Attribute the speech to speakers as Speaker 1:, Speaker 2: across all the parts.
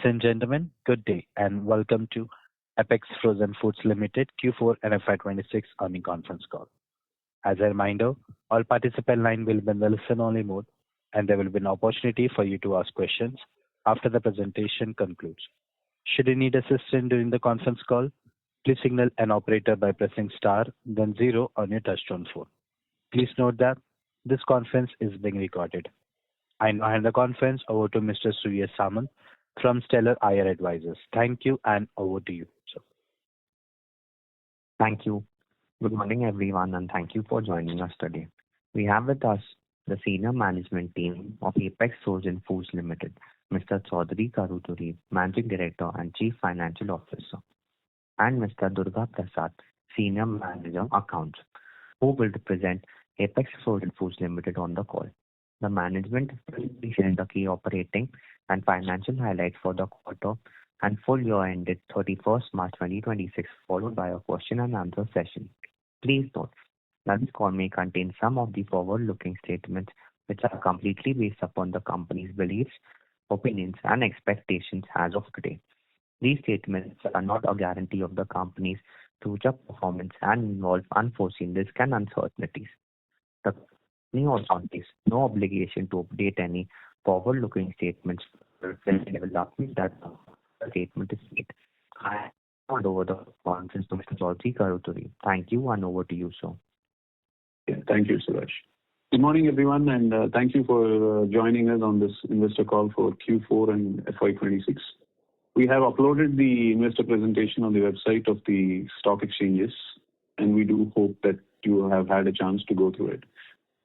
Speaker 1: Ladies and gentlemen, good day and welcome to Apex Frozen Foods Limited Q4 and FY26 earnings conference call. As a reminder, all participant line will be in the listen-only mode, and there will be an opportunity for you to ask questions after the presentation concludes. Should you need assistance during the conference call, please signal an operator by pressing star, then zero on your touchtone phone. Please note that this conference is being recorded. I now hand the conference over to Mr. Surya Samant from Stellar IR Advisors. Thank you, and over to you, sir.
Speaker 2: Thank you. Good morning, everyone, and thank you for joining us today. We have with us the senior management team of Apex Frozen Foods Limited, Mr. Chaudhary Karuturi, Managing Director and Chief Financial Officer, and Mr. Durga Prasad, Senior Manager, Accounts, who will represent Apex Frozen Foods Limited on the call. The management will be sharing the key operating and financial highlights for the quarter and full year ended 31st March 2026, followed by a question and answer session. Please note that this call may contain some of the forward-looking statements which are completely based upon the company's beliefs, opinions, and expectations as of today. These statements are not a guarantee of the company's future performance and involve unforeseen risks and uncertainties. The company also takes no obligation to update any forward-looking statements reflecting development that the statement is made. I hand over the conference to Mr. Chaudhary Karuturi. Thank you, and over to you, sir.
Speaker 3: Thank you, Suraj. Good morning, everyone, and thank you for joining us on this investor call for Q4 and FY26. We have uploaded the investor presentation on the website of the stock exchanges, and we do hope that you have had a chance to go through it.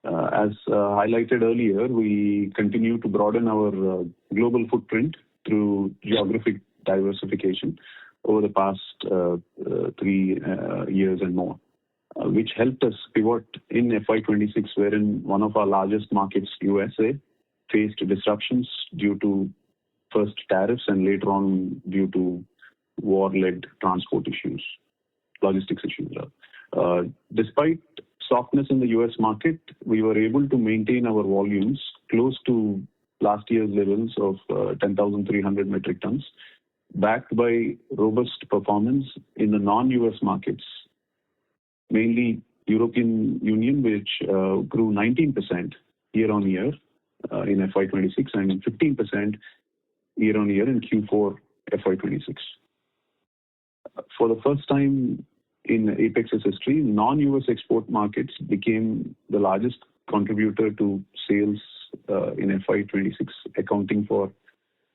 Speaker 3: As highlighted earlier, we continue to broaden our global footprint through geographic diversification over the past 3 years and more, which helped us pivot in FY26, wherein one of our largest markets, USA, faced disruptions due to first tariffs and later on due to war-led transport issues, logistics issues. Despite softness in the US market, we were able to maintain our volumes close to last year's levels of 10,300 metric tons, backed by robust performance in the non-US markets, mainly European Union, which grew 19% year-on-year in FY26 and 15% year-on-year in Q4 FY26. For the first time in Apex's history, non-US export markets became the largest contributor to sales in FY26, accounting for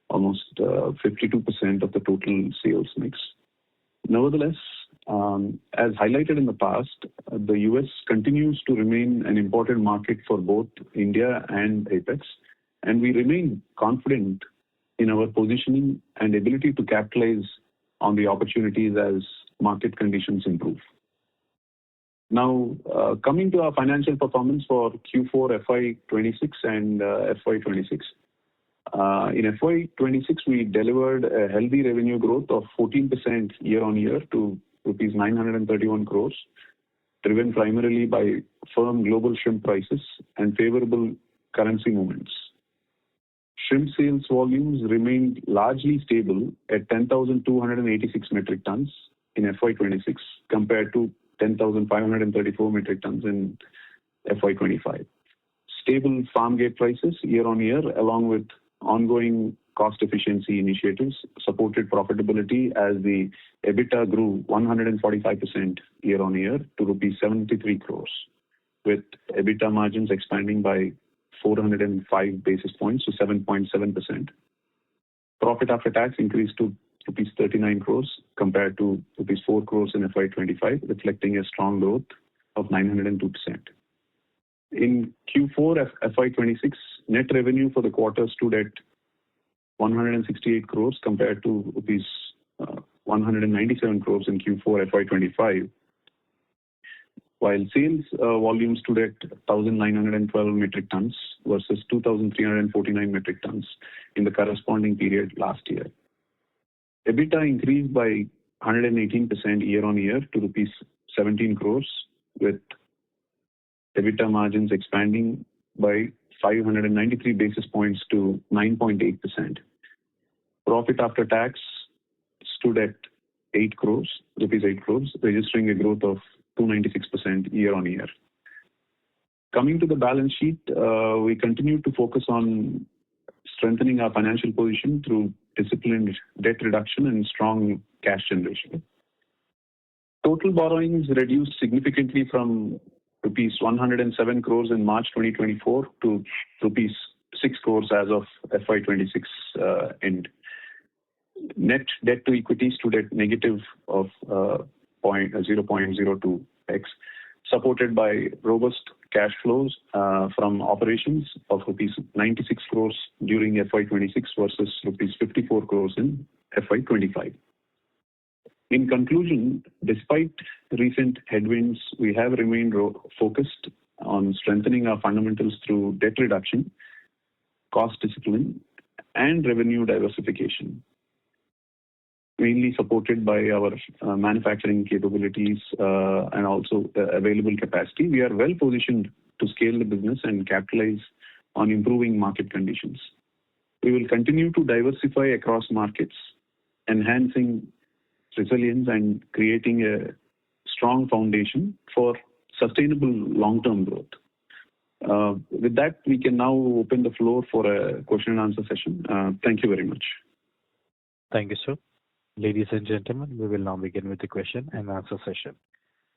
Speaker 3: almost 52% of the total sales mix. Nevertheless, as highlighted in the past, the US continues to remain an important market for both India and Apex, and we remain confident in our positioning and ability to capitalize on the opportunities as market conditions improve. Now, coming to our financial performance for Q4 FY26 and FY26. In FY26, we delivered a healthy revenue growth of 14% year-on-year to rupees 931 crores, driven primarily by firm global shrimp prices and favorable currency movements. Shrimp sales volumes remained largely stable at 10,286 metric tons in FY26 compared to 10,534 metric tons in FY25. Stable farm gate prices year-on-year, along with ongoing cost efficiency initiatives, supported profitability as the EBITDA grew 145% year-on-year to rupees 73 crores, with EBITDA margins expanding by 405 basis points to 7.7%. Profit after tax increased to rupees 39 crores compared to rupees 4 crores in FY25, reflecting a strong growth of 902%. In Q4 FY26, net revenue for the quarter stood at 168 crores compared to rupees 197 crores in Q4 FY25, while sales volume stood at 1,912 metric tons versus 2,349 metric tons in the corresponding period last year. EBITDA increased by 118% year-on-year to rupees 17 crores, with EBITDA margins expanding by 593 basis points to 9.8%. Profit after tax stood at 8 crores, rupees 8 crores, registering a growth of 296% year-on-year. Coming to the balance sheet, we continue to focus on strengthening our financial position through disciplined debt reduction and strong cash generation. Total borrowings reduced significantly from rupees 107 crores in March 2024 to rupees 6 crores as of FY26 end. Net debt to equity stood at negative of 0.02x, supported by robust cash flows from operations of rupees 96 crores during FY26 versus rupees 54 crores in FY25. In conclusion, despite recent headwinds, we have remained focused on strengthening our fundamentals through debt reduction, cost discipline, and revenue diversification, mainly supported by our manufacturing capabilities and also available capacity. We are well positioned to scale the business and capitalize on improving market conditions. We will continue to diversify across markets, enhancing resilience and creating a strong foundation for sustainable long-term growth. With that, we can now open the floor for a question and answer session. Thank you very much.
Speaker 1: Thank you, sir. Ladies and gentlemen, we will now begin with the question and answer session.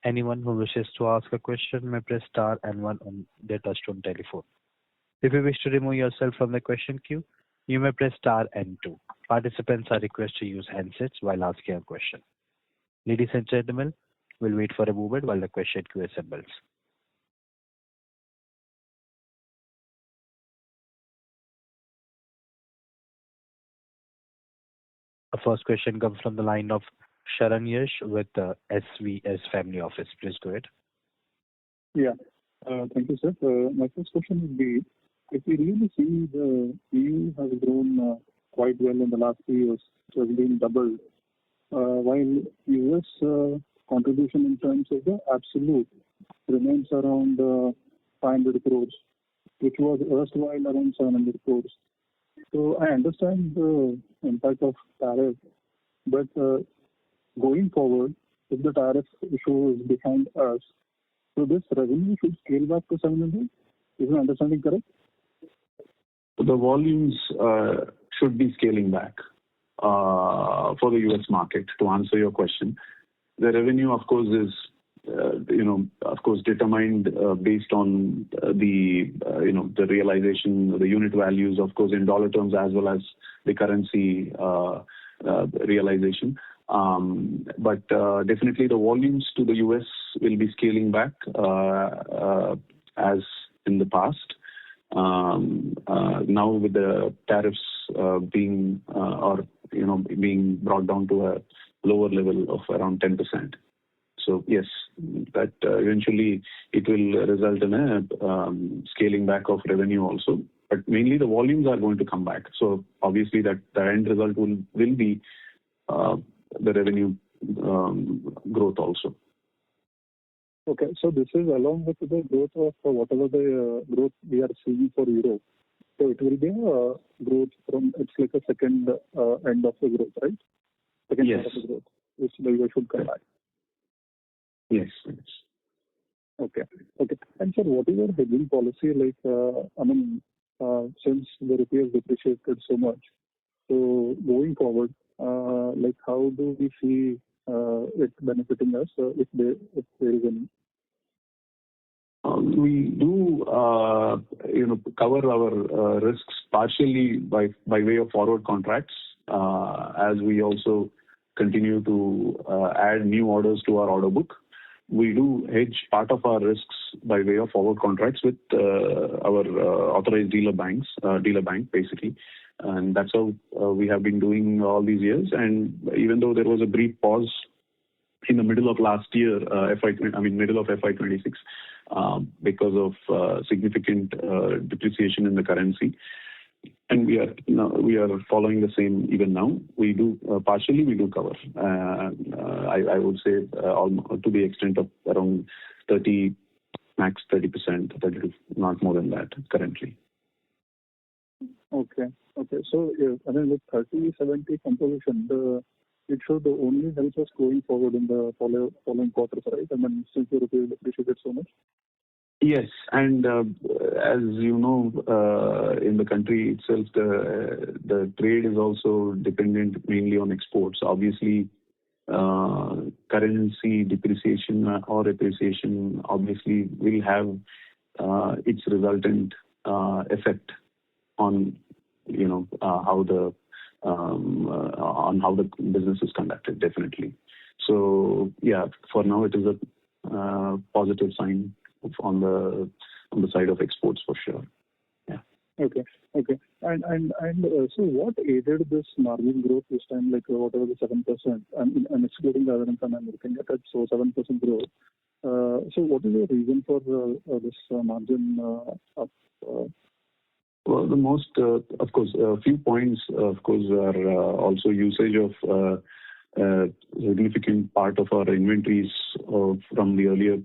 Speaker 1: Anyone who wishes to ask a question may press star and one on their touchtone telephone. If you wish to remove yourself from the question queue, you may press star and two. Participants are requested to use handsets while asking a question. Ladies and gentlemen, we'll wait for a moment while the question queue assembles. The first question comes from the line of Sharan Yash with SVS Family Office. Please go ahead.
Speaker 4: Yeah, thank you, sir. My first question would be, if we really see the EU has grown quite well in the last 2 years, it has been doubled, while US contribution in terms of the absolute remains around 500 crores, which was erstwhile around 700 crores. So I understand the impact of tariff, but going forward, if the tariff issue is behind us, so this revenue should scale back to 700. Is my understanding correct?
Speaker 3: The volumes should be scaling back for the US market. To answer your question, the revenue, of course, is determined based on the realization, the unit values, of course, in dollar terms as well as the currency realization. But definitely the volumes to the US will be scaling back as in the past. Now with the tariffs being brought down to a lower level of around 10%. So yes, that eventually it will result in a scaling back of revenue also. But mainly the volumes are going to come back. So obviously that the end result will be the revenue growth also.
Speaker 4: Okay, so this is along with the growth of whatever the growth we are seeing for Europe. So it will be a growth from, it's like a second end of the growth, right? Second
Speaker 3: Yes.
Speaker 4: end of the growth, which the US should come back.
Speaker 3: Yes.
Speaker 4: Okay. And sir, what is your hedging policy like? Since the rupee has depreciated so much, so going forward, like how do we see it benefiting us if there is any?
Speaker 3: We do, cover our risks partially by way of forward contracts, as we also continue to add new orders to our order book. We do hedge part of our risks by way of forward contracts with our authorized dealer bank basically, and that's how we have been doing all these years. And even though there was a brief pause in the middle of last year, middle of FY26, because of significant depreciation in the currency, and we are following the same even now. We do partially cover. I would say to the extent of around 30, max 30%, 32, not more than that currently.
Speaker 4: Okay. So, I mean, with 30/70 composition, it should only help us going forward in the following quarters, right? I mean, since the rupee will appreciate it so much.
Speaker 3: Yes, and as you know, in the country itself, the trade is also dependent mainly on exports. Obviously, currency depreciation or appreciation obviously will have its resultant effect on how the business is conducted, definitely. So yeah, for now it is a positive sign on the side of exports for sure. Yeah.
Speaker 4: Okay. And so what aided this margin growth this time, like whatever the 7%, I'm excluding the other income, I'm looking at it, so 7% growth. So what is the reason for this margin up?
Speaker 3: Well, the most, of course, a few points, of course, are also usage of significant part of our inventories from the earlier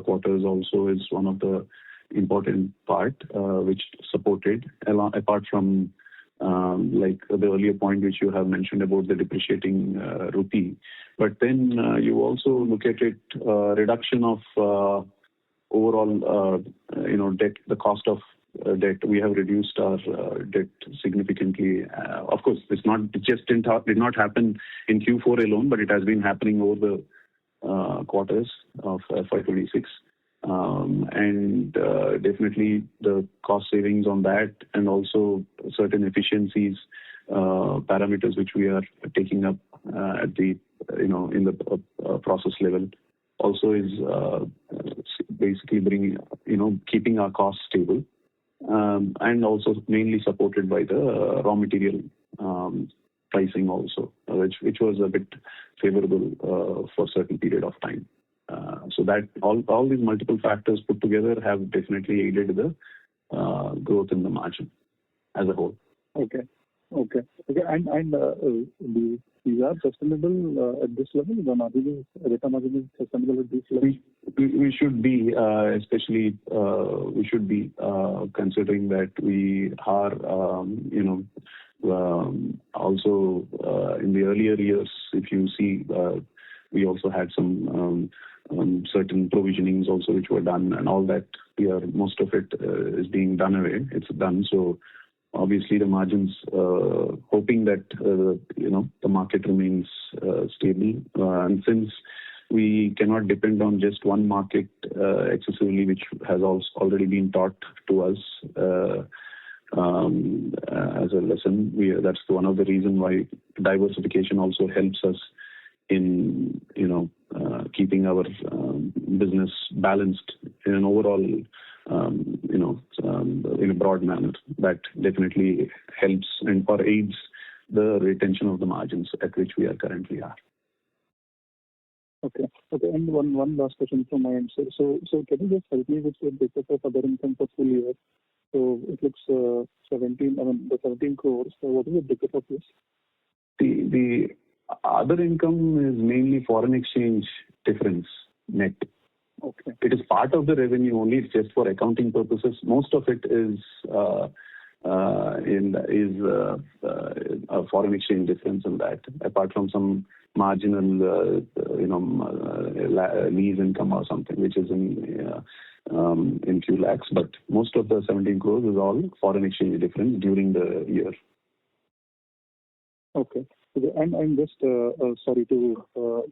Speaker 3: quarters also is one of the important part which supported, apart from like the earlier point which you have mentioned about the depreciating rupee. But then you also look at it, reduction of overall, debt, the cost of debt. We have reduced our debt significantly. Of course, it did not happen in Q4 alone, but it has been happening over the quarters of FY26. And definitely the cost savings on that, and also certain efficiencies parameters which we are taking up at the in the process level, also is basically bringing keeping our costs stable, and also mainly supported by the raw material pricing also, which was a bit favorable for a certain period of time. So that all these multiple factors put together have definitely aided the growth in the margin as a whole.
Speaker 4: Okay. And these are sustainable at this level? The margin is sustainable at this level?
Speaker 3: We should be, especially we should be considering that we are, also in the earlier years, if you see, we also had some certain provisionings also which were done, and all that. Most of it is being done away. It's done. So obviously the margins, hoping that the market remains stable, and since we cannot depend on just one market excessively, which has also already been taught to us as a lesson. That's one of the reasons why diversification also helps us in keeping our business balanced in an overall in a broad manner. That definitely helps or aids the retention of the margins at which we are currently are.
Speaker 4: Okay. And one last question from my end. So can you just help me with the breakup of other income for full year? So it looks 17 crores. So what is the breakup of this?
Speaker 3: The other income is mainly foreign exchange difference net.
Speaker 4: Okay.
Speaker 3: It is part of the revenue only. It's just for accounting purposes. Most of it is a foreign exchange difference in that, apart from some marginal lease income or something which is in few lakhs. But most of the 17 crores is all foreign exchange difference during the year.
Speaker 4: Okay. And just sorry to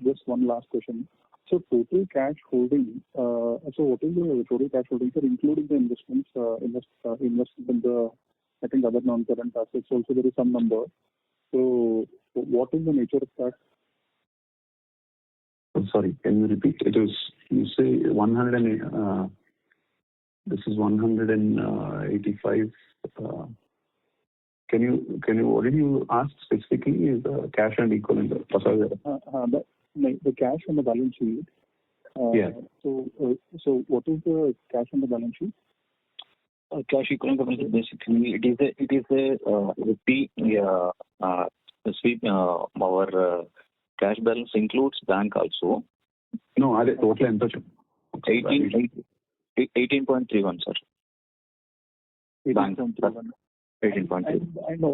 Speaker 4: just one last question. So total cash holding. So what is the total cash holding, sir, including the investments, investment in the, I think, other non-current assets? Also, there is some number. So what is the nature of that?
Speaker 3: Sorry, can you repeat? It is, you say 100 this is 185. Can you what did you ask specifically? Is the cash and equivalent?
Speaker 4: The cash on the balance sheet.
Speaker 3: Yeah.
Speaker 4: So what is the cash on the balance sheet?
Speaker 5: Cash equivalent basically it is a rupee sweep. Our cash balance includes bank also.
Speaker 3: No, are they total ento
Speaker 5: 18.31, sir.
Speaker 4: 18.31.
Speaker 5: 18.2.
Speaker 4: And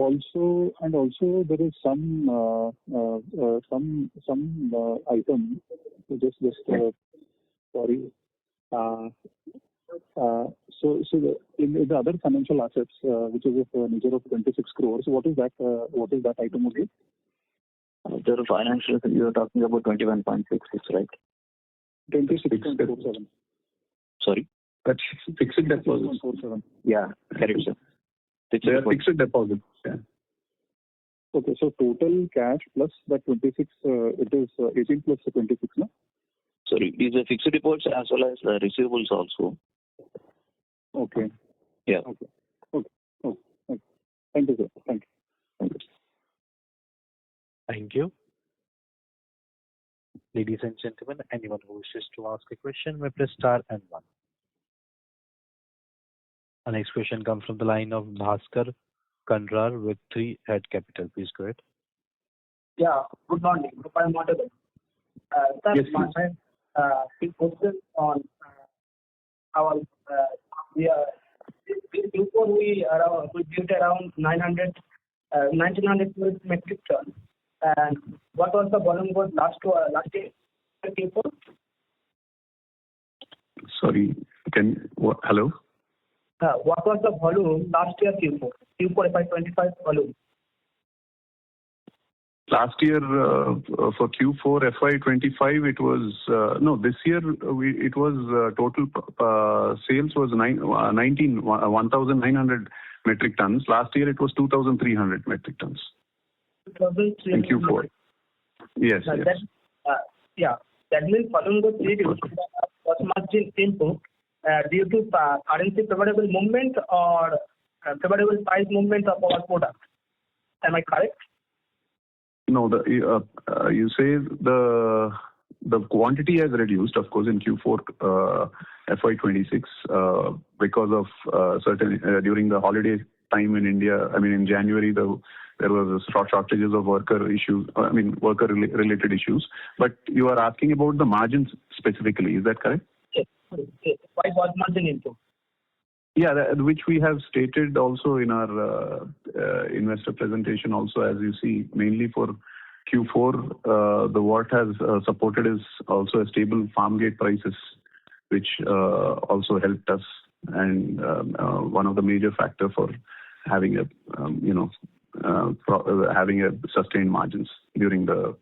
Speaker 4: also there is some item. Sorry. In the other financial assets, which is of nature of 26 crores, what is that item again?
Speaker 5: The financial, you are talking about 21.66, right?
Speaker 4: 26.47.
Speaker 5: Sorry?
Speaker 3: That's fixed deposits.
Speaker 4: 47.
Speaker 5: Yeah, correct, sir.
Speaker 3: They are fixed deposits. Yeah.
Speaker 4: Okay, so total cash plus that 26, it is 18 plus 26, no?
Speaker 5: Sorry, these are fixed deposits as well as receivables also.
Speaker 4: Okay.
Speaker 5: Yeah.
Speaker 4: Okay. Thank you, sir. Thank you.
Speaker 1: Thank you. Ladies and gentlemen, anyone who wishes to ask a question may press star and one. Our next question comes from the line of Bhaskar Kandrar with 3 Head Capital. Please go ahead.
Speaker 6: Yeah, good morning. I'm audible. Sir,
Speaker 3: Yes,
Speaker 6: my question on our before we built around 1900 metric tons. And what was the volume was last year Q4?
Speaker 3: Sorry. Hello?
Speaker 6: What was the volume last year Q4 FY25 volume?
Speaker 3: Last year for Q4 FY25, it was this year it was total sales was 1,900 metric tons. Last year it was 2,300 metric tons.
Speaker 6: 2,300
Speaker 3: in Q4. Yes.
Speaker 6: That means volume was reduced. Was margin improved due to currency favorable movement or favorable price movement of our product. Am I correct?
Speaker 3: No, you say the quantity has reduced, of course, in Q4 FY26 because of certain during the holiday time in India. I mean, in January there was shortages of worker issues. I mean, worker related issues. But you are asking about the margins specifically. Is that correct?
Speaker 6: Yes. Why was margin improved?
Speaker 3: Yeah, which we have stated also in our investor presentation also, as you see, mainly for Q4, what has supported is also a stable farm gate prices, which also helped us, and one of the major factor for having having a sustained margins during the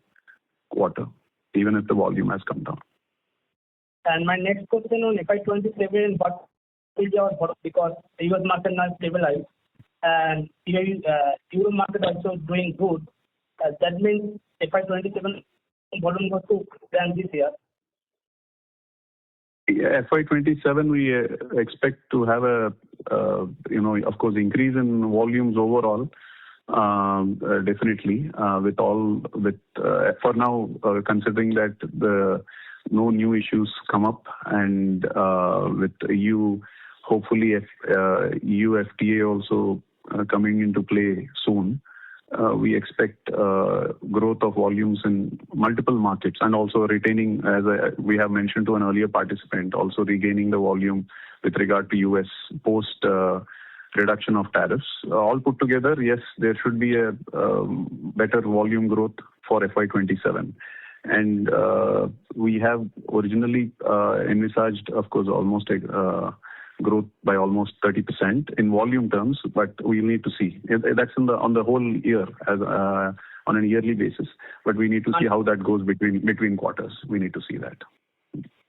Speaker 3: quarter, even if the volume has come down.
Speaker 6: And my next question on FY27, what will your product, because the US market now stabilized and Euro market also doing good. That means FY27 volume was too than this year.
Speaker 3: Yeah, FY27 we expect to have of course, increase in volumes overall. Definitely, for now, considering that no new issues come up, and with EU, hopefully EU FTA also coming into play soon, we expect growth of volumes in multiple markets, and also retaining, as we have mentioned to an earlier participant, also regaining the volume with regard to US post reduction of tariffs. All put together, yes, there should be a better volume growth for FY27. And we have originally envisaged, of course, almost a growth by almost 30% in volume terms, but we need to see. That's on the whole year, as on a yearly basis. But we need to see how that goes between quarters. We need to see that.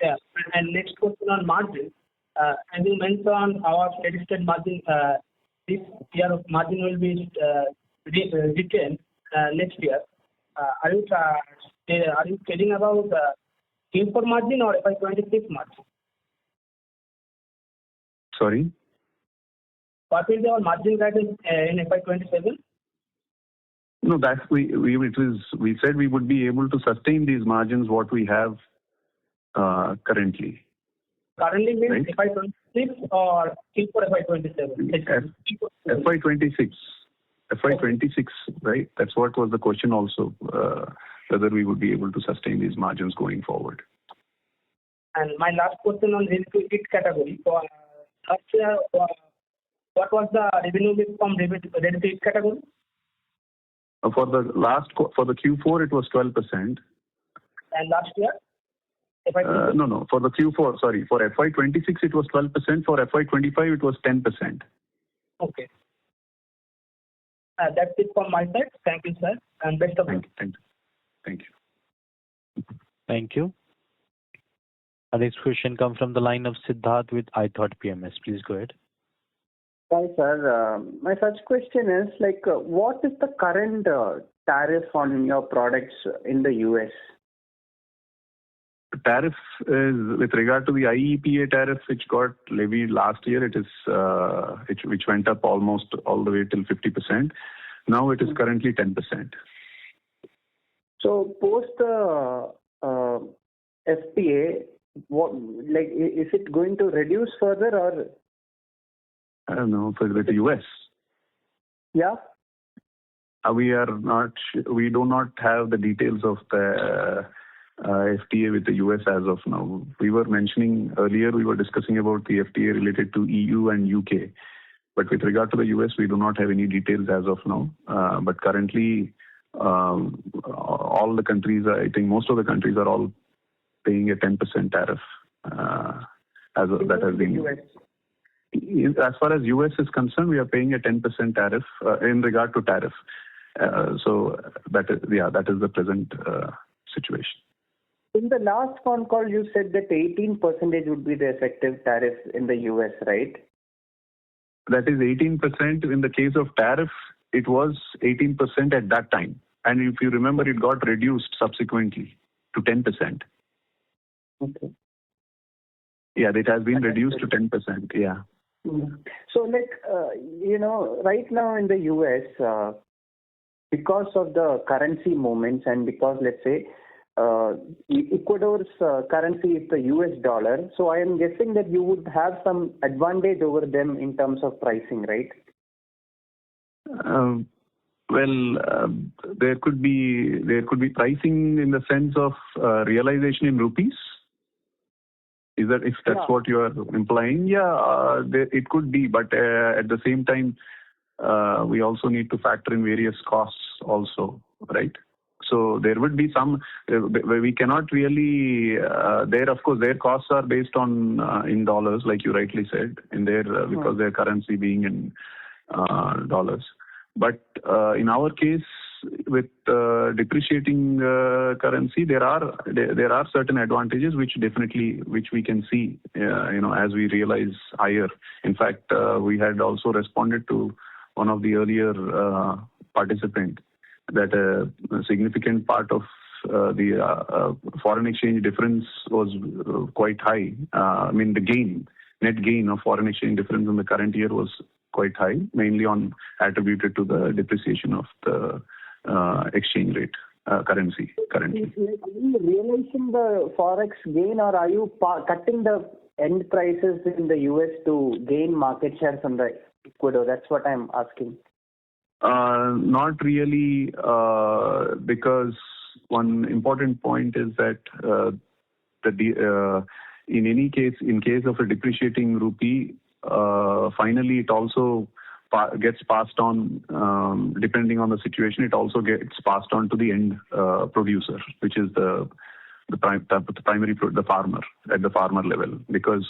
Speaker 6: Yeah, and next question on margin. As you mentioned, our steady-state margin this year of margin will be retained next year. Are you telling about Q4 margin or FY26 margin?
Speaker 3: Sorry?
Speaker 6: What will be our margin guidance in FY27?
Speaker 3: No, we said we would be able to sustain these margins what we have currently.
Speaker 6: Currently means
Speaker 3: Right.
Speaker 6: FY26 or Q4 FY27?
Speaker 3: FY26. FY26, right? That's what was the question also, whether we would be able to sustain these margins going forward.
Speaker 6: And my last question on ready-to-eat category. So last year, what was the revenue mix from ready-to-eat category?
Speaker 3: For the Q4, it was 12%.
Speaker 6: And last year?
Speaker 3: No. For the Q4, sorry. For FY26, it was 12%. For FY25, it was 10%.
Speaker 6: Okay. That's it from my side. Thank you, sir. And best of luck.
Speaker 3: Thank you.
Speaker 1: Thank you. Our next question comes from the line of Siddharth with iThought PMS. Please go ahead.
Speaker 7: Hi, sir. My first question is, what is the current tariff on your products in the US?
Speaker 3: The tariff is with regard to the IEPA tariff, which got levied last year. It is which went up almost all the way till 50%. Now it is currently 10%.
Speaker 7: So post the FTA, is it going to reduce further or?
Speaker 3: I don't know, with the US.
Speaker 7: Yeah.
Speaker 3: We do not have the details of the FTA with the US as of now. We were discussing about the FTA related to EU and UK. But with regard to the US, we do not have any details as of now. But currently, all the countries, I think most of the countries are all paying a 10% tariff. That has been. US. As far as US is concerned, we are paying a 10% tariff in regard to tariff. So that is the present situation.
Speaker 7: In the last phone call, you said that 18% would be the effective tariff in the US, right?
Speaker 3: That is 18%. In the case of tariff, it was 18% at that time. And if you remember, it got reduced subsequently to 10%.
Speaker 7: Okay.
Speaker 3: Yeah, it has been reduced to 10%. Yeah.
Speaker 7: So, right now in the US, because of the currency movements and because, let's say, Ecuador's currency is the US dollar, so I am guessing that you would have some advantage over them in terms of pricing, right?
Speaker 3: There could be pricing in the sense of realization in rupees. If that's what you are implying? Yeah, it could be, but at the same time, we also need to factor in various costs also, right? So there would be some where we cannot really. Of course, their costs are based on in dollars, like you rightly said, because their currency being in dollars. But in our case, with depreciating currency, there are certain advantages which we can see, as we realize higher. In fact, we had also responded to one of the earlier participants that a significant part of the foreign exchange difference was quite high. I mean, the net gain of foreign exchange difference in the current year was quite high, mainly attributed to the depreciation of the exchange rate, currency currently.
Speaker 7: Are you realizing the forex gain, or are you cutting the end prices in the US to gain market share from the Ecuador? That's what I'm asking.
Speaker 3: Not really, because one important point is that in any case, in case of a depreciating rupee, finally it also gets passed on, depending on the situation, it also gets passed on to the end producer, which is the farmer, at the farmer level, because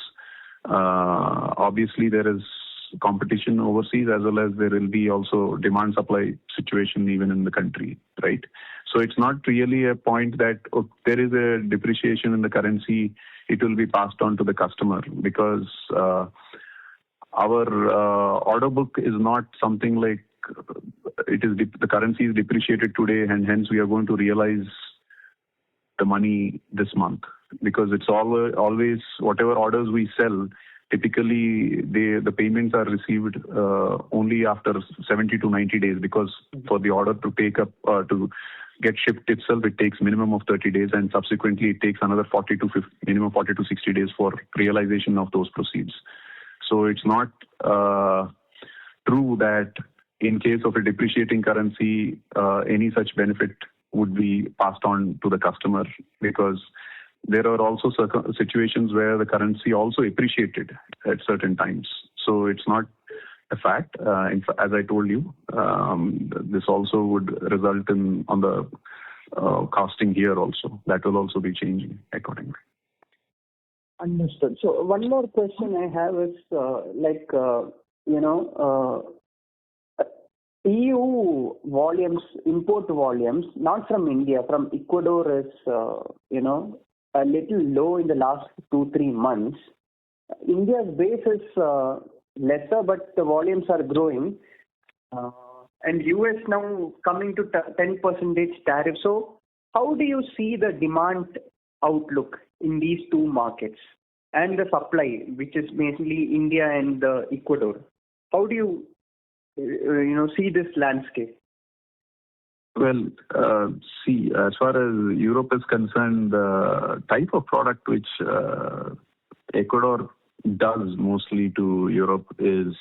Speaker 3: obviously there is competition overseas, as well as there will be also demand supply situation even in the country, right? So it's not really a point that there is a depreciation in the currency, it will be passed on to the customer, because our order book is not something like the currency is depreciated today, and hence we are going to realize the money this month, because it's always whatever orders we sell, typically the payments are received only after 70 to 90 days, because for the order to take up to get shipped itself, it takes minimum of 30 days, and subsequently it takes another minimum 40 to 60 days for realization of those proceeds. So it's not true that in case of a depreciating currency, any such benefit would be passed on to the customer, because there are also situations where the currency also appreciated at certain times. So it's not a fact. As I told you, this also would result in on the costing here also. That will also be changing accordingly.
Speaker 7: Understood. So one more question I have is EU volumes, import volumes, not from India, from Ecuador is a little low in the last 2-3 months. India's base is lesser, but the volumes are growing. And US now coming to 10% tariff. So how do you see the demand outlook in these two markets and the supply, which is mainly India and Ecuador? How do you see this landscape?
Speaker 3: Well, see, as far as Europe is concerned, the type of product which Ecuador does mostly to Europe is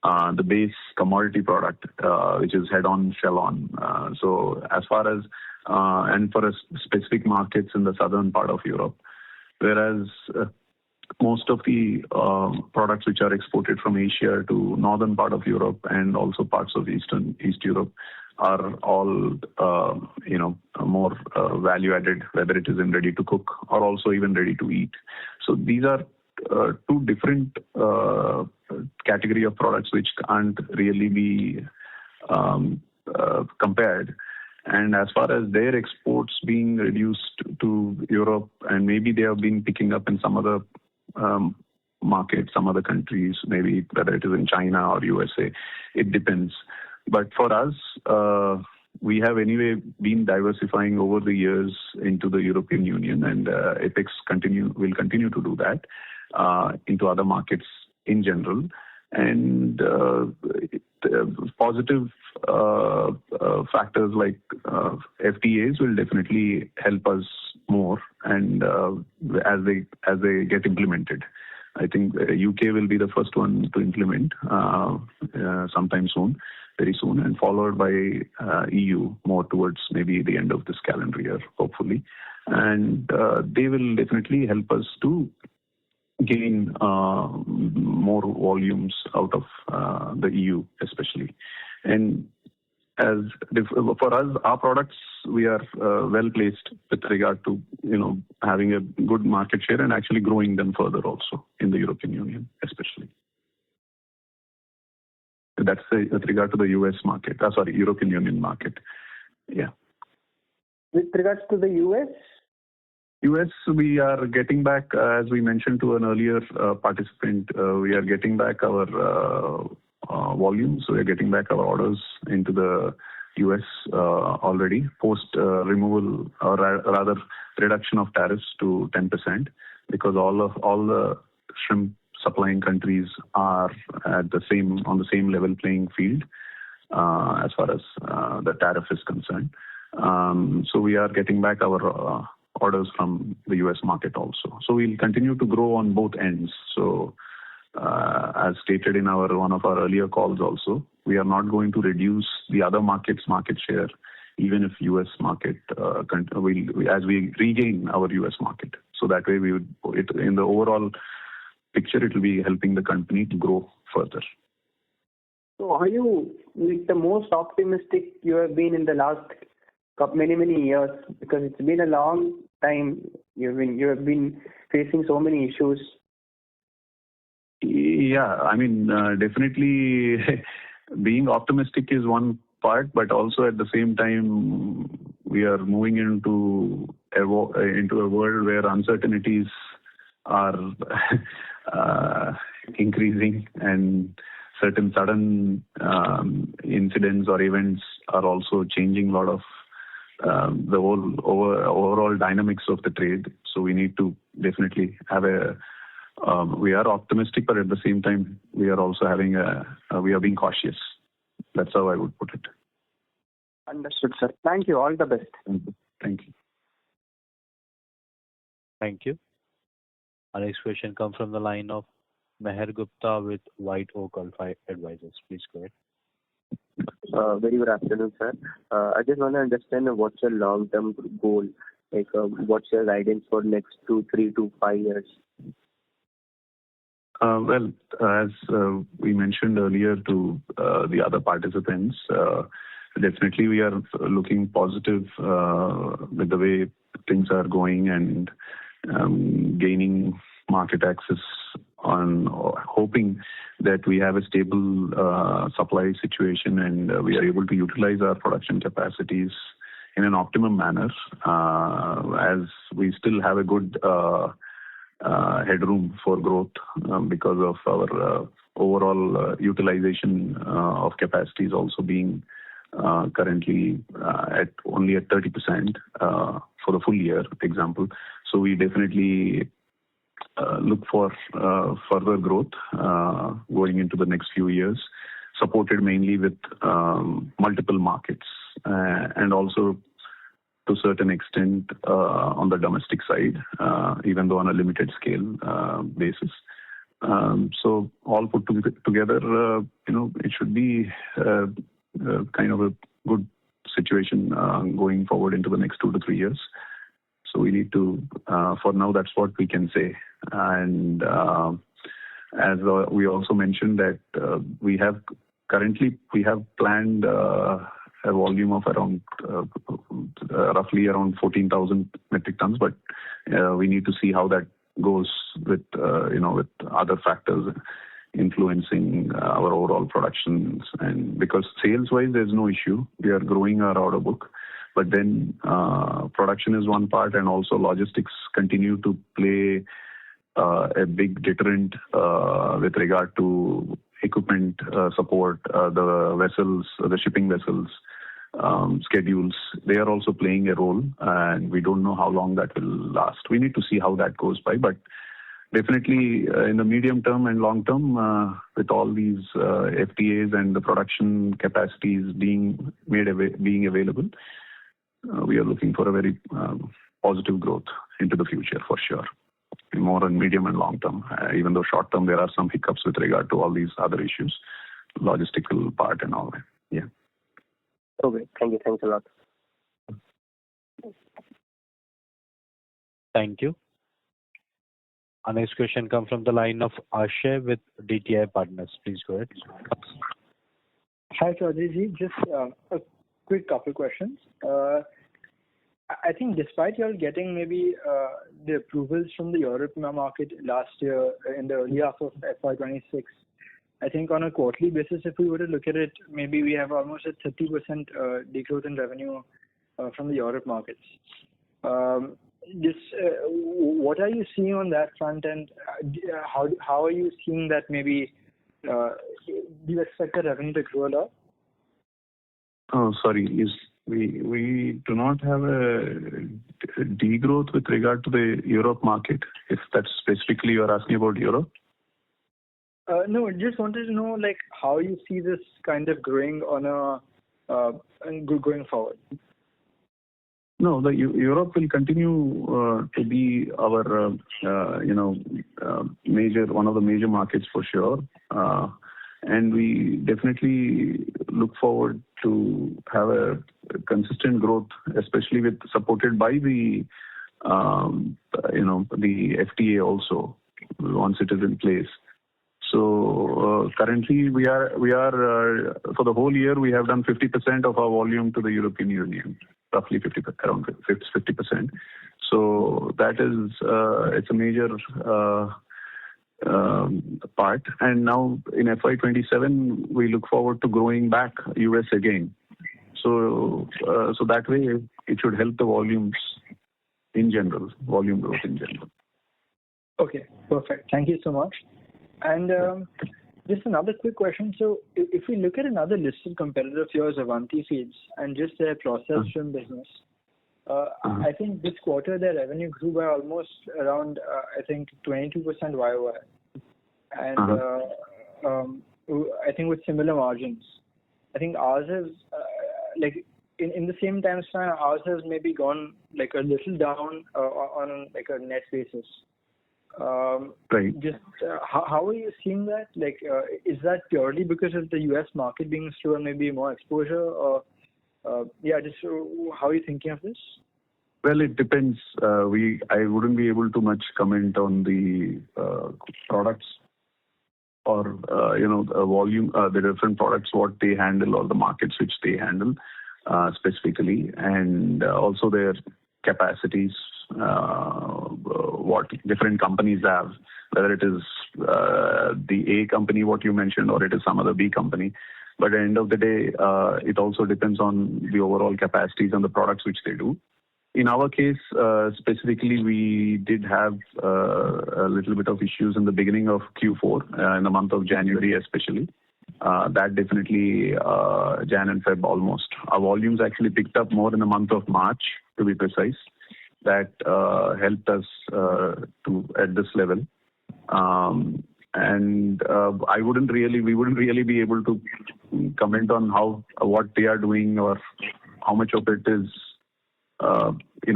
Speaker 3: the base commodity product, which is head-on, shell-on. So as far as, and for specific markets in the southern part of Europe, whereas most of the products which are exported from Asia to northern part of Europe and also parts of East Europe are all, more value added, whether it is in ready to cook or also even ready to eat. So these are two different category of products which can't really be compared. And as far as their exports being reduced to Europe, and maybe they have been picking up in some other markets, some other countries, maybe whether it is in China or USA, it depends. But for us, we have anyway been diversifying over the years into the European Union, and Apex will continue to do that into other markets in general. And positive factors like FTAs will definitely help us more, and as they get implemented. I think UK will be the first one to implement sometime soon, very soon, and followed by EU more towards maybe the end of this calendar year, hopefully. And they will definitely help us to gain more volumes out of the EU especially. And as for us, our products, we are well placed with regard to having a good market share and actually growing them further also in the European Union especially. That's with regard to the US market. European Union market. Yeah.
Speaker 7: With regards to the US?
Speaker 3: US, we are getting back, as we mentioned to an earlier participant, we are getting back our volumes. So we are getting back our orders into the US already post removal, or rather reduction of tariffs to 10%, because all the shrimp supplying countries are on the same level playing field as far as the tariff is concerned. So we are getting back our orders from the US market also. So we'll continue to grow on both ends. So as stated in one of our earlier calls also, we are not going to reduce the other markets' market share, even if US market, as we regain our US market. So that way we would, in the overall picture, it will be helping the company to grow further.
Speaker 7: So are you the most optimistic you have been in the last many years? Because it's been a long time. You have been facing so many issues.
Speaker 3: Yeah, I mean, definitely being optimistic is one part, but also at the same time, we are moving into a world where uncertainties are increasing, and certain sudden incidents or events are also changing a lot of the whole overall dynamics of the trade. So we need to definitely have we are optimistic, but at the same time, we are also we are being cautious. That's how I would put it.
Speaker 7: Understood, sir. Thank you. All the best.
Speaker 3: Thank you.
Speaker 1: Thank you. Our next question comes from the line of Meher Gupta with White Oak Alpha Advisors. Please go ahead.
Speaker 8: Very good afternoon, sir. I just want to understand what's your long-term goal? Like, what's your guidance for next 2, 3 to 5 years?
Speaker 3: Well, as we mentioned earlier to the other participants, definitely we are looking positive with the way things are going and gaining market access on hoping that we have a stable supply situation and we are able to utilize our production capacities in an optimum manner, as we still have a good headroom for growth because of our overall utilization of capacities also being currently only at 30% for the full year example. So we definitely look for further growth going into the next few years, supported mainly with multiple markets and also to a certain extent on the domestic side, even though on a limited scale basis. So all put together, it should be kind of a good situation going forward into the next 2 to 3 years. So we need to, for now, that's what we can say. And as we also mentioned that we have planned a volume of around roughly around 14,000 metric tons, but we need to see how that goes with with other factors influencing our overall productions. And because sales wise there's no issue, we are growing our order book, but then production is one part, and also logistics continue to play a big deterrent with regard to equipment support, the vessels, the shipping vessels schedules. They are also playing a role, and we don't know how long that will last. We need to see how that goes by, but definitely in the medium term and long term, with all these FTAs and the production capacities being available, we are looking for a very positive growth into the future for sure, more in medium and long term. Even though short term there are some hiccups with regard to all these other issues, logistical part and all that. Yeah.
Speaker 8: Okay. Thank you. Thanks a lot.
Speaker 1: Thank you. Our next question comes from the line of Ashay with DTI Partners. Please go ahead.
Speaker 9: Hi, Chaudhary. Just a quick couple questions. I think despite you all getting maybe the approvals from the European market last year in the early half of FY26, I think on a quarterly basis, if we were to look at it, maybe we have almost a 30% degrowth in revenue from the Europe markets. What are you seeing on that front, and how are you seeing that maybe do you expect the revenue to grow a lot?
Speaker 3: Oh, sorry. We do not have a degrowth with regard to the Europe market, if that's specifically you're asking about Europe.
Speaker 9: No, just wanted to know how you see this kind of growing on going forward.
Speaker 3: No, the Europe will continue to be our one of the major markets for sure, and we definitely look forward to have a consistent growth, especially supported by the the FTA also once it is in place. So currently we are for the whole year we have done 50% of our volume to the European Union, roughly 50%. So that is it's a major part. And now in FY27 we look forward to growing back US again. So that way it should help the volumes in general, volume growth in general.
Speaker 9: Okay, perfect. Thank you so much. And just another quick question. So if we look at another listed competitor of yours, Avanti Feeds, and just their processed shrimp business, I think this quarter their revenue grew by almost around, 22% YOY. And I think with similar margins. I think ours has, in the same time span, ours has maybe gone a little down on a net basis.
Speaker 3: Right.
Speaker 9: Just how are you seeing that? Is that purely because of the US market being slow and maybe more exposure, or just how are you thinking of this?
Speaker 3: Well, it depends. I wouldn't be able to much comment on the products or the volume, the different products what they handle or the markets which they handle specifically, and also their capacities, what different companies have, whether it is the A company what you mentioned or it is some other B company. But at the end of the day, it also depends on the overall capacities and the products which they do. In our case, specifically, we did have a little bit of issues in the beginning of Q4, in the month of January especially. That definitely, Jan and Feb almost. Our volumes actually picked up more in the month of March, to be precise. That helped us at this level. We wouldn't really be able to comment on what they are doing or how much of it is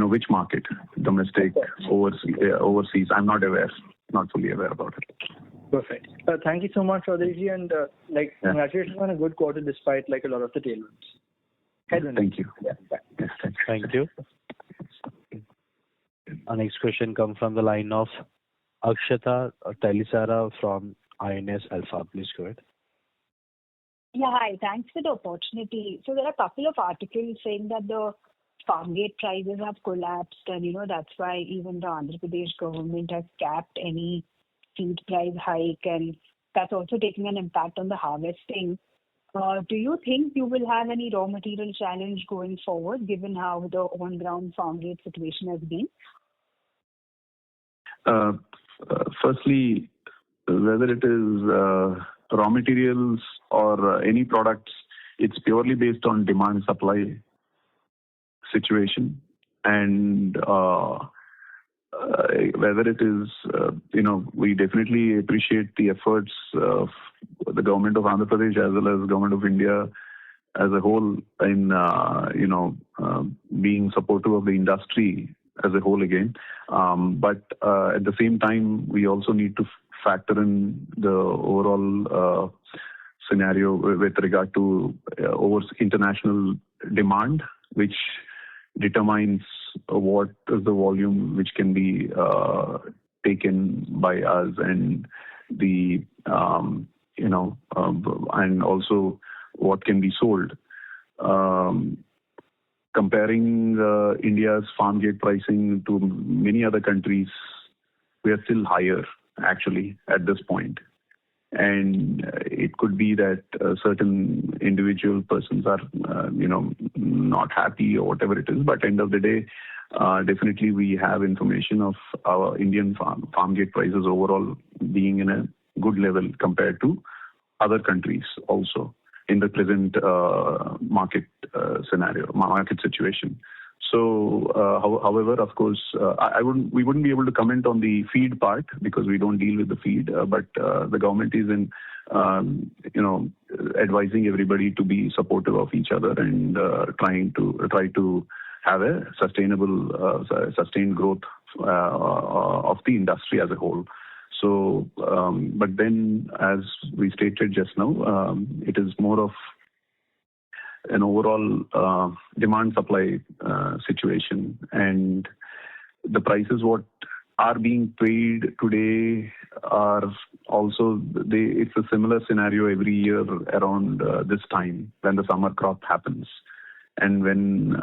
Speaker 3: which market, domestic, overseas. I'm not fully aware about it.
Speaker 9: Perfect. Thank you so much, Chaudharyji, and congratulations on a good quarter despite a lot of the tailwinds.
Speaker 3: Thank you.
Speaker 9: Yeah, bye.
Speaker 3: Yes,
Speaker 1: Thank you. Our next question comes from the line of Akshata Talisara from INS Alpha. Please go ahead.
Speaker 10: Yeah, hi. Thanks for the opportunity. So there are a couple of articles saying that the farm gate prices have collapsed, and that's why even the Andhra Pradesh government has capped any seed price hike, and that's also taking an impact on the harvesting. Do you think you will have any raw material challenge going forward, given how the on-ground farm gate situation has been?
Speaker 3: Firstly, whether it is raw materials or any products, it's purely based on demand-supply situation, and whether it is, we definitely appreciate the efforts of the government of Andhra Pradesh as well as the government of India as a whole in, being supportive of the industry as a whole again. But at the same time, we also need to factor in the overall scenario with regard to international demand, which determines what is the volume which can be taken by us, and the and also what can be sold. Comparing India's farm gate pricing to many other countries, we are still higher actually at this point. And it could be that certain individual persons are, not happy or whatever it is. But end of the day, definitely we have information of our Indian farm gate prices overall being in a good level compared to other countries also in the present market situation. So, however, of course, we wouldn't be able to comment on the feed part because we don't deal with the feed. But the government is advising everybody to be supportive of each other and try to have a sustained growth of the industry as a whole. So, but then, as we stated just now, it is more of an overall demand-supply situation, and the prices what are being paid today are also it's a similar scenario every year around this time when the summer crop happens, and when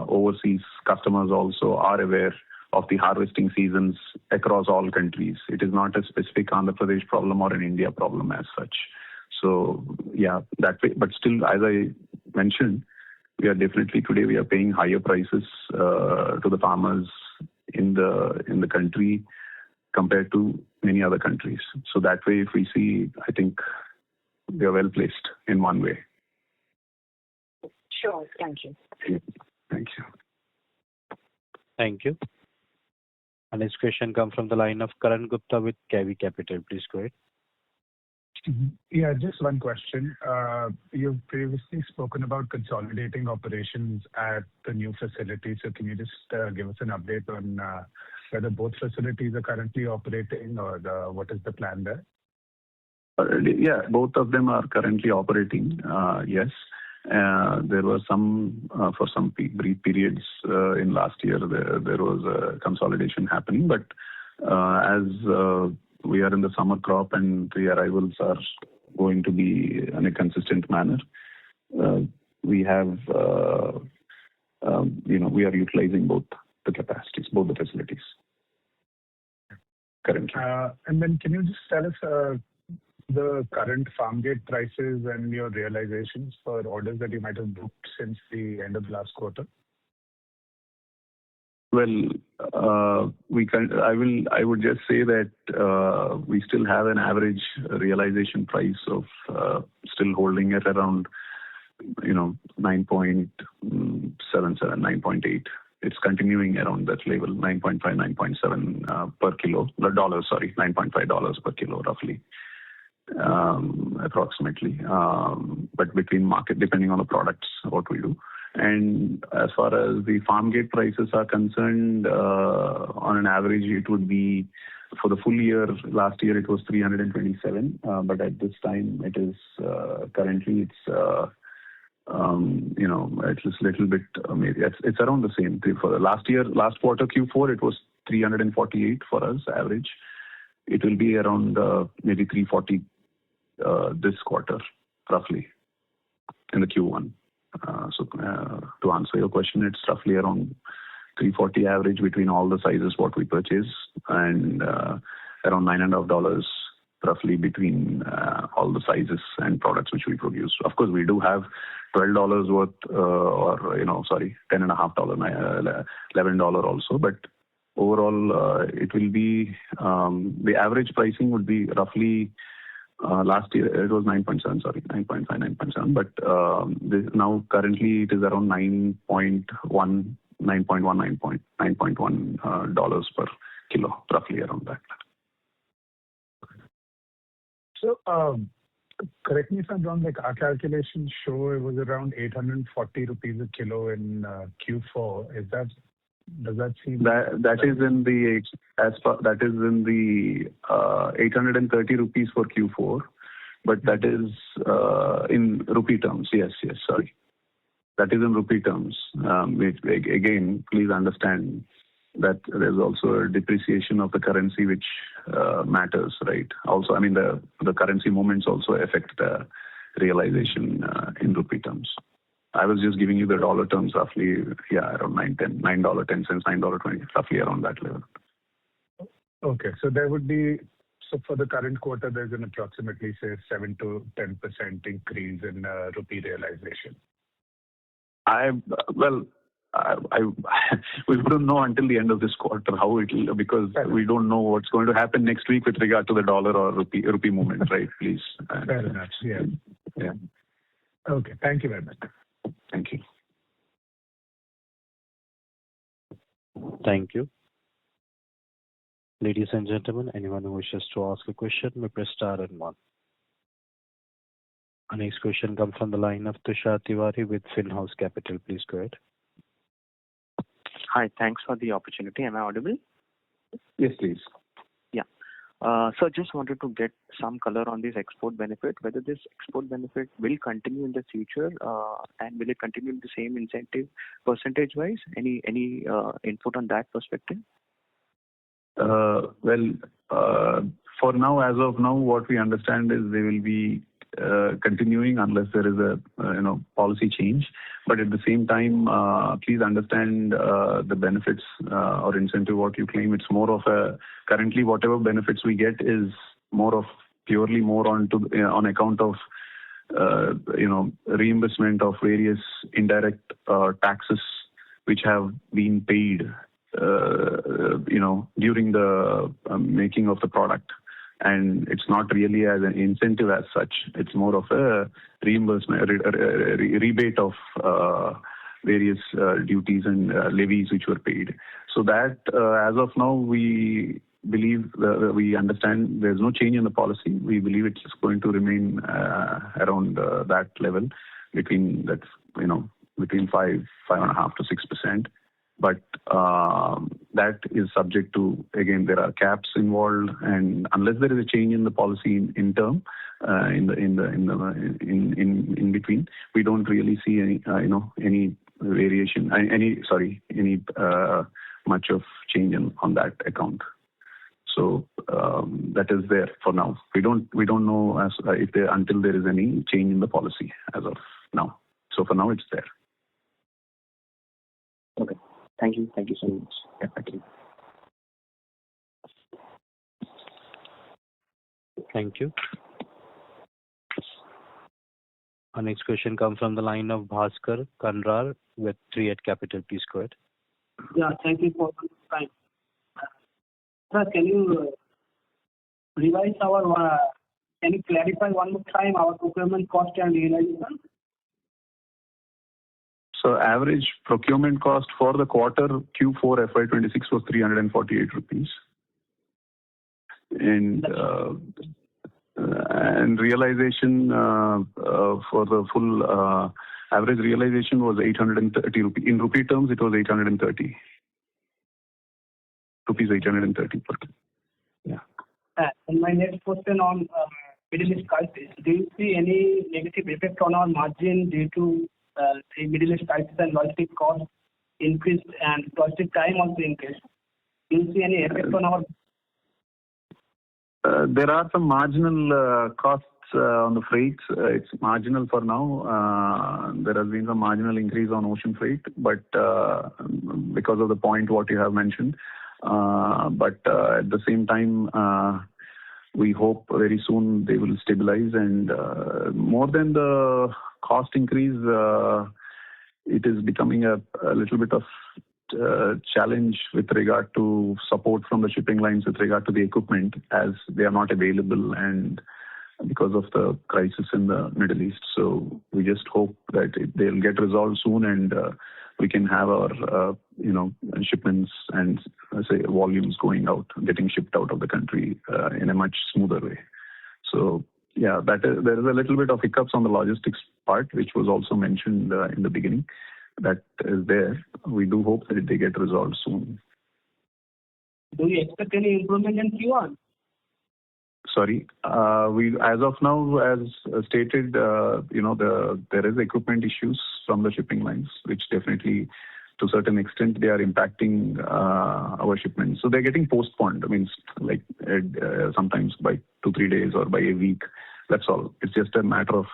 Speaker 3: overseas customers also are aware of the harvesting seasons across all countries. It is not a specific Andhra Pradesh problem or an India problem as such. So yeah, that way. But still, as I mentioned, we are paying higher prices to the farmers in the country compared to many other countries. So that way, if we see, I think we are well placed in one way.
Speaker 10: Sure. Thank you.
Speaker 3: Thank you.
Speaker 1: Thank you. Our next question comes from the line of Karan Gupta with KV Capital. Please go ahead.
Speaker 11: Yeah, just one question. You've previously spoken about consolidating operations at the new facility. So can you just give us an update on whether both facilities are currently operating or what is the plan there?
Speaker 3: Yeah, both of them are currently operating, yes. There were for some brief periods in last year, there was a consolidation happening. But as we are in the summer crop and the arrivals are going to be in a consistent manner. We have, we are utilizing both the capacities, both the facilities currently.
Speaker 11: And then can you just tell us the current farm gate prices and your realizations for orders that you might have booked since the end of the last quarter?
Speaker 3: Well, I would just say that we still have an average realization price of still holding at around 9.77, 9.8. It's continuing around that level, 9.5, 9.7 per kilo. Dollars, sorry, $9.5 per kilo, roughly, approximately. But between market, depending on the products, what we do. And as far as the farm gate prices are concerned, on an average, it would be for the full year. Last year it was 327, but at this time it is currently it's a little bit maybe it's around the same. For the last quarter Q4 it was 348 for us average. It will be around maybe 340 this quarter roughly in the Q1. So to answer your question, it's roughly around 340 average between all the sizes what we purchase, and around $9.5 roughly between all the sizes and products which we produce. Of course, we do have $12 worth, $10.5, $11 also. But overall, it will be the average pricing would be roughly. Last year it was 9.7, sorry, 9.5, 9.7. But now currently it is around 9.1 dollars per kilo, roughly around that.
Speaker 11: So, correct me if I'm wrong, like our calculations show it was around 840 rupees a kilo in Q4. Does that seem...
Speaker 3: That is in the 830 rupees for Q4, but that is in rupee terms. Yes, sorry. That is in rupee terms. Again, please understand that there's also a depreciation of the currency which matters, right? Also, I mean, the currency movements also affect the realization in rupee terms. I was just giving you the dollar terms roughly, around $9.10, $9.20, roughly around that level.
Speaker 11: Okay, so there would be, so for the current quarter, there's an approximately, say, 7 to 10% increase in rupee realization. We wouldn't know until the end of this quarter how it will, because we don't know what's going to happen next week with regard to the dollar or rupee movement, right? Please. Fair enough. Yeah. Okay. Thank you very much.
Speaker 3: Thank you.
Speaker 1: Thank you. Ladies and gentlemen, anyone who wishes to ask a question may press star and one. Our next question comes from the line of Tushar Tiwari with Finhouse Capital. Please go ahead.
Speaker 12: Hi, thanks for the opportunity. Am I audible?
Speaker 3: Yes, please.
Speaker 12: So just wanted to get some color on this export benefit, whether this export benefit will continue in the future, and will it continue with the same incentive percentage-wise? Any input on that perspective?
Speaker 3: For now, as of now, what we understand is they will be continuing unless there is a policy change. But at the same time, please understand the benefits or incentive what you claim. It's more of a currently whatever benefits we get is more of purely more on account of reimbursement of various indirect taxes which have been paid during the making of the product. And it's not really as an incentive as such. It's more of a reimbursement, rebate of various duties and levies which were paid. So that, as of now, we believe, we understand there's no change in the policy. We believe it's going to remain around that level between 5.5% to 6%. But that is subject to, again, there are caps involved, and unless there is a change in the policy in term, in between, we don't really see any variation, any much of change on that account. So that is there for now. We don't know until there is any change in the policy as of now. So for now, it's there.
Speaker 8: Okay. Thank you. Thank you so much.
Speaker 3: Yeah, thank you.
Speaker 1: Thank you. Our next question comes from the line of Bhaskar Kandrar with 3 Capital. Please go ahead.
Speaker 6: Yeah, thank you for the time. Sir, can you revise can you clarify one more time our procurement cost and realization?
Speaker 3: So average procurement cost for the quarter Q4 FY26 was 348 rupees. And realization for the full average realization was 830 rupees. In rupee terms, it was 830. Rupees 830 per kg. Yeah.
Speaker 6: And my next question on Middle East crisis. Do you see any negative effect on our margin due to the Middle East crisis and logistic cost increase and logistic time also increase? Do you see any effect on our?
Speaker 3: There are some marginal costs on the freights. It's marginal for now. There has been some marginal increase on ocean freight, but because of the point what you have mentioned. But at the same time, we hope very soon they will stabilize. And more than the cost increase, it is becoming a little bit of challenge with regard to support from the shipping lines with regard to the equipment, as they are not available and because of the crisis in the Middle East. So we just hope that they'll get resolved soon and we can have our shipments and say volumes going out, getting shipped out of the country in a much smoother way. So yeah, there is a little bit of hiccups on the logistics part, which was also mentioned in the beginning. That is there. We do hope that they get resolved soon.
Speaker 6: Do you expect any improvement in Q1?
Speaker 3: Sorry, as of now, as stated, there is equipment issues from the shipping lines, which definitely, to a certain extent, they are impacting our shipments. So they're getting postponed. I mean, like sometimes by 2-3 days or by a week. That's all. It's just a matter of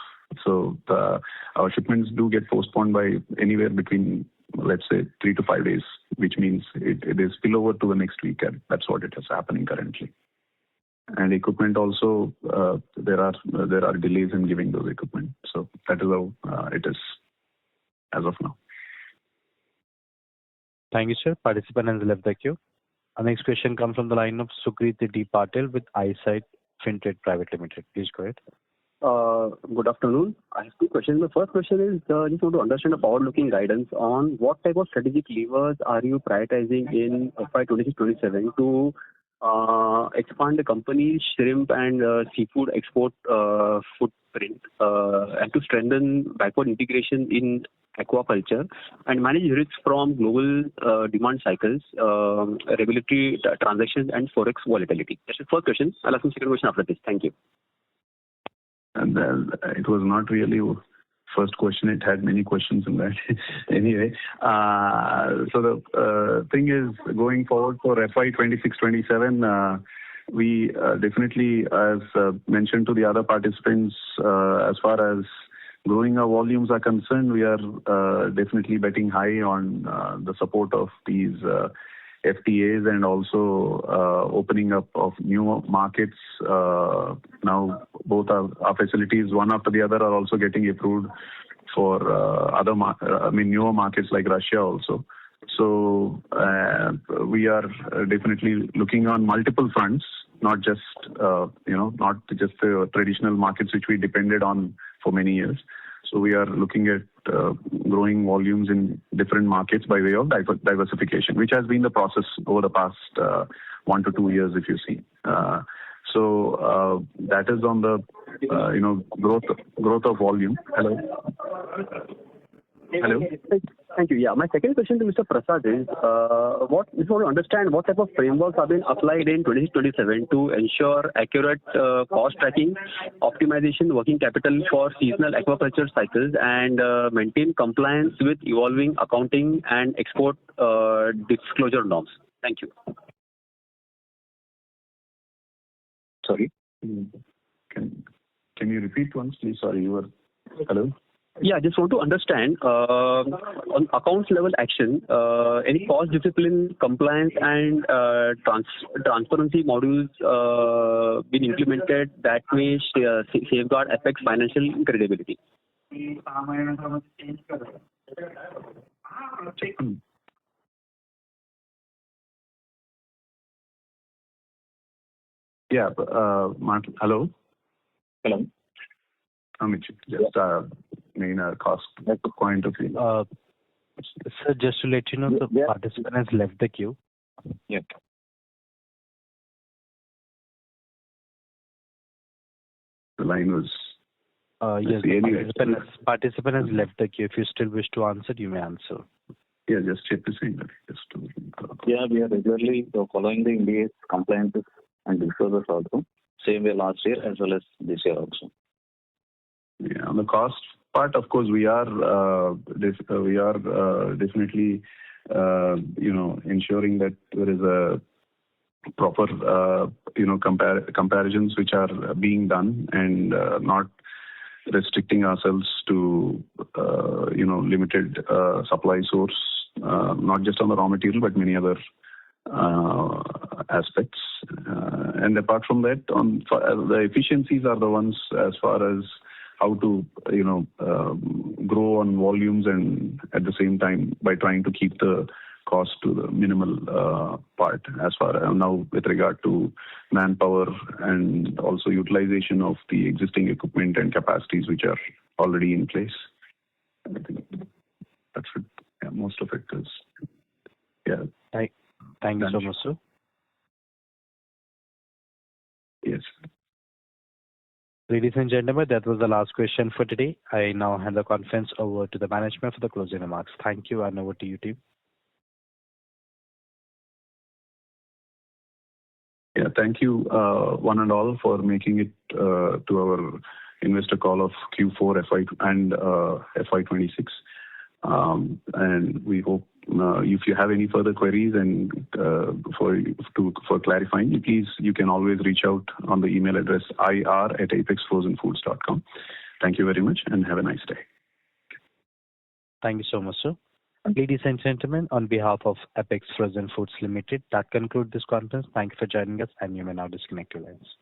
Speaker 3: our shipments do get postponed by anywhere between, let's say, 3 to 5 days, which means it is spill over to the next week, and that's what it is happening currently. And equipment also, there are delays in giving those equipment. So that is how it is as of now.
Speaker 1: Thank you, sir. Participant has left the queue. Our next question comes from the line of Sukrit D. Patel with Eyesight Fintrade Private Limited. Please go ahead.
Speaker 13: Good afternoon. I have 2 questions. The first question is, I just want to understand a forward-looking guidance on what type of strategic levers are you prioritizing in FY26-27 to expand the company's shrimp and seafood export footprint and to strengthen backward integration in aquaculture and manage risks from global demand cycles, regulatory transactions, and forex volatility. That's the first question. I'll ask the second question after this. Thank you.
Speaker 3: And it was not really first question. It had many questions in that. Anyway, so the thing is, going forward for FY26-27, we definitely, as mentioned to the other participants, as far as growing our volumes are concerned, we are definitely betting high on the support of these FTAs and also opening up of new markets. Now, both our facilities, one after the other, are also getting approved for newer markets like Russia also. So we are definitely looking on multiple fronts, not just the traditional markets which we depended on for many years. So we are looking at growing volumes in different markets by way of diversification, which has been the process over the past 1 to 2 years, if you see. So that is on the growth of volume. Hello. Hello.
Speaker 13: Thank you. Yeah, my second question to Mr. Prasad is, just want to understand what type of frameworks have been applied in 2027 to ensure accurate cost tracking, optimization, working capital for seasonal aquaculture cycles, and maintain compliance with evolving accounting and export disclosure norms. Thank you.
Speaker 5: Sorry?
Speaker 3: Can you repeat once, please? Sorry, you were... Hello?
Speaker 13: Yeah, I just want to understand, on accounts level action, any cost discipline, compliance, and transparency modules been implemented that may safeguard Apex financial credibility?
Speaker 3: Yeah, Martin, hello?
Speaker 5: Hello?
Speaker 3: Amit, just main cost point of view.
Speaker 1: Sir, just to let you know, the participant has left the queue.
Speaker 5: Yeah.
Speaker 3: The line was...
Speaker 1: Yes, the participant has left the queue. If you still wish to answer, you may answer.
Speaker 3: Yeah, just check the same.
Speaker 5: Yeah, we are regularly following the India's compliances and disclosures also. Same way last year as well as this year also.
Speaker 3: Yeah, on the cost part, of course, we are definitely ensuring that there is a proper comparisons which are being done and not restricting ourselves to limited supply source, not just on the raw material but many other aspects. And apart from that, the efficiencies are the ones as far as how to grow on volumes and at the same time by trying to keep the cost to the minimal part as far as now with regard to manpower and also utilization of the existing equipment and capacities which are already in place. I think that's it. Yeah, most of it is. Yeah.
Speaker 1: Thank you so much, sir.
Speaker 3: Yes.
Speaker 1: Ladies and gentlemen, that was the last question for today. I now hand the conference over to the management for the closing remarks. Thank you, and over to you, team.
Speaker 3: Yeah, thank you, one and all, for making it to our investor call of Q4 FY26. And we hope if you have any further queries and for clarifying, please, you can always reach out on the email address ir@apexfrozenfoods.com. Thank you very much and have a nice day.
Speaker 1: Thank you so much, sir. Ladies and gentlemen, on behalf of Apex Frozen Foods Limited, that concludes this conference. Thank you for joining us, and you may now disconnect your lines.